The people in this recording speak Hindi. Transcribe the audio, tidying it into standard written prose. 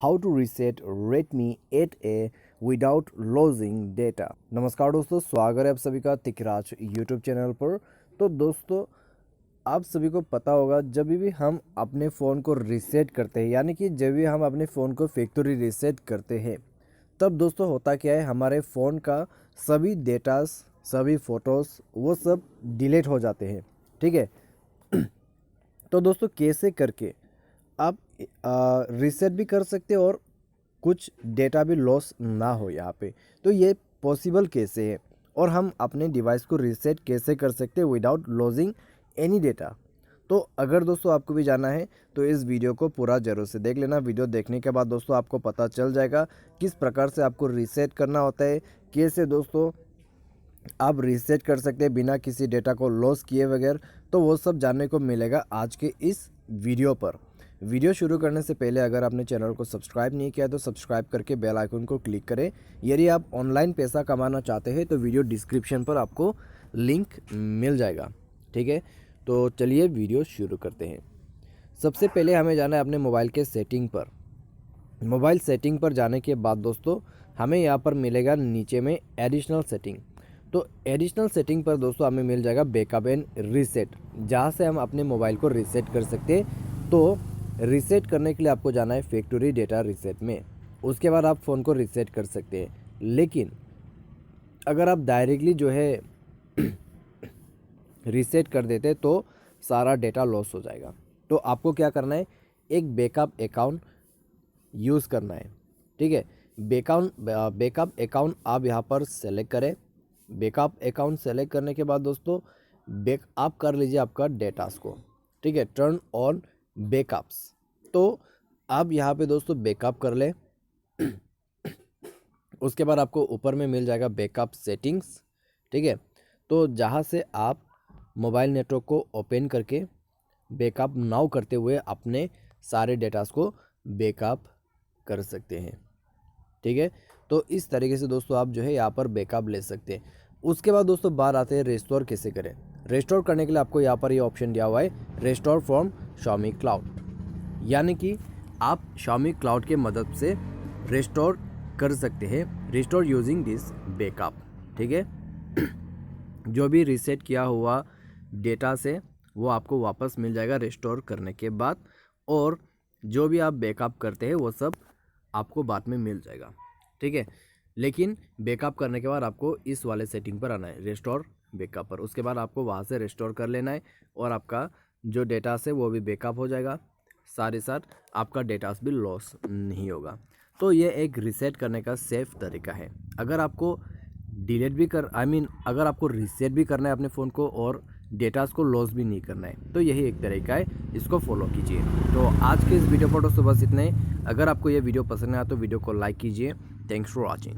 How to reset Redmi 8A without losing data. नमस्कार दोस्तों, स्वागत है आप सभी का तिकराज यूट्यूब चैनल पर। तो दोस्तों, आप सभी को पता होगा जब भी हम अपने फ़ोन को रीसेट करते हैं, यानी कि जब भी हम अपने फ़ोन को फैक्ट्री रीसेट करते हैं, तब दोस्तों होता क्या है, हमारे फ़ोन का सभी डेटास, सभी फ़ोटोज़ वो सब डिलीट हो जाते हैं। ठीक है। तो दोस्तों, कैसे करके आप रीसेट भी कर सकते हैं और कुछ डेटा भी लॉस ना हो यहाँ पे। तो ये पॉसिबल कैसे है और हम अपने डिवाइस को रीसेट कैसे कर सकते हैं विदाउट लॉसिंग एनी डेटा। तो अगर दोस्तों आपको भी जानना है तो इस वीडियो को पूरा ज़रूर से देख लेना। वीडियो देखने के बाद दोस्तों आपको पता चल जाएगा किस प्रकार से आपको रीसेट करना होता है, कैसे दोस्तों आप रीसेट कर सकते हैं बिना किसी डेटा को लॉस किए बगैर। तो वो सब जानने को मिलेगा आज के इस वीडियो पर। वीडियो शुरू करने से पहले अगर आपने चैनल को सब्सक्राइब नहीं किया तो सब्सक्राइब करके बेल आइकन को क्लिक करें। यदि आप ऑनलाइन पैसा कमाना चाहते हैं तो वीडियो डिस्क्रिप्शन पर आपको लिंक मिल जाएगा। ठीक है, तो चलिए वीडियो शुरू करते हैं। सबसे पहले हमें जाना है अपने मोबाइल के सेटिंग पर। मोबाइल सेटिंग पर जाने के बाद दोस्तों हमें यहाँ पर मिलेगा नीचे में एडिशनल सेटिंग। तो एडिशनल सेटिंग पर दोस्तों हमें मिल जाएगा बैकअप एंड रीसेट, जहाँ से हम अपने मोबाइल को रीसेट कर सकते हैं। तो रीसेट करने के लिए आपको जाना है फैक्ट्री डेटा रीसेट में। उसके बाद आप फ़ोन को रीसेट कर सकते हैं। लेकिन अगर आप डायरेक्टली जो है रीसेट कर देते तो सारा डेटा लॉस हो जाएगा। तो आपको क्या करना है, एक बैकअप अकाउंट यूज़ करना है। ठीक है, बैकअप अकाउंट आप यहाँ पर सेलेक्ट करें। बैकअप अकाउंट सेलेक्ट करने के बाद दोस्तों बैकअप कर लीजिए आपका डेटास को। ठीक है, टर्न ऑन बैकअप्स। तो आप यहाँ पे दोस्तों बैकअप कर लें। उसके बाद आपको ऊपर में मिल जाएगा बैकअप सेटिंग्स। ठीक है, तो जहाँ से आप मोबाइल नेटवर्क को ओपन करके बैकअप नाउ करते हुए अपने सारे डेटास को बैकअप कर सकते हैं। ठीक है, तो इस तरीके से दोस्तों आप जो है यहाँ पर बैकअप ले सकते हैं। उसके बाद दोस्तों बात आते हैं रेस्टोर कैसे करें। रेस्टोर करने के लिए आपको यहाँ पर ये ऑप्शन दिया हुआ है, रेस्टोर फ्रॉम Xiaomi क्लाउड, यानी कि आप Xiaomi क्लाउड के मदद से रेस्टोर कर सकते हैं, रेस्टोर यूजिंग दिस बैकअप। ठीक है, जो भी रीसेट किया हुआ डेटा से वो आपको वापस मिल जाएगा रेस्टोर करने के बाद, और जो भी आप बैकअप करते हैं वो सब आपको बाद में मिल जाएगा। ठीक है, लेकिन बैकअप करने के बाद आपको इस वाले सेटिंग पर आना है, रेस्टोर बैकअप पर। उसके बाद आपको वहाँ से रेस्टोर कर लेना है और आपका जो डेटा है वो भी बैकअप हो जाएगा, साथ ही साथ आपका डेटास भी लॉस नहीं होगा। तो ये एक रीसेट करने का सेफ तरीका है। अगर आपको डिलीट भी अगर आपको रीसेट भी करना है अपने फ़ोन को और डेटास को लॉस भी नहीं करना है, तो यही एक तरीका है, इसको फॉलो कीजिए। तो आज के इस वीडियो पर तो बस इतना ही। अगर आपको ये वीडियो पसंद आया तो वीडियो को लाइक कीजिए। Thanks for watching.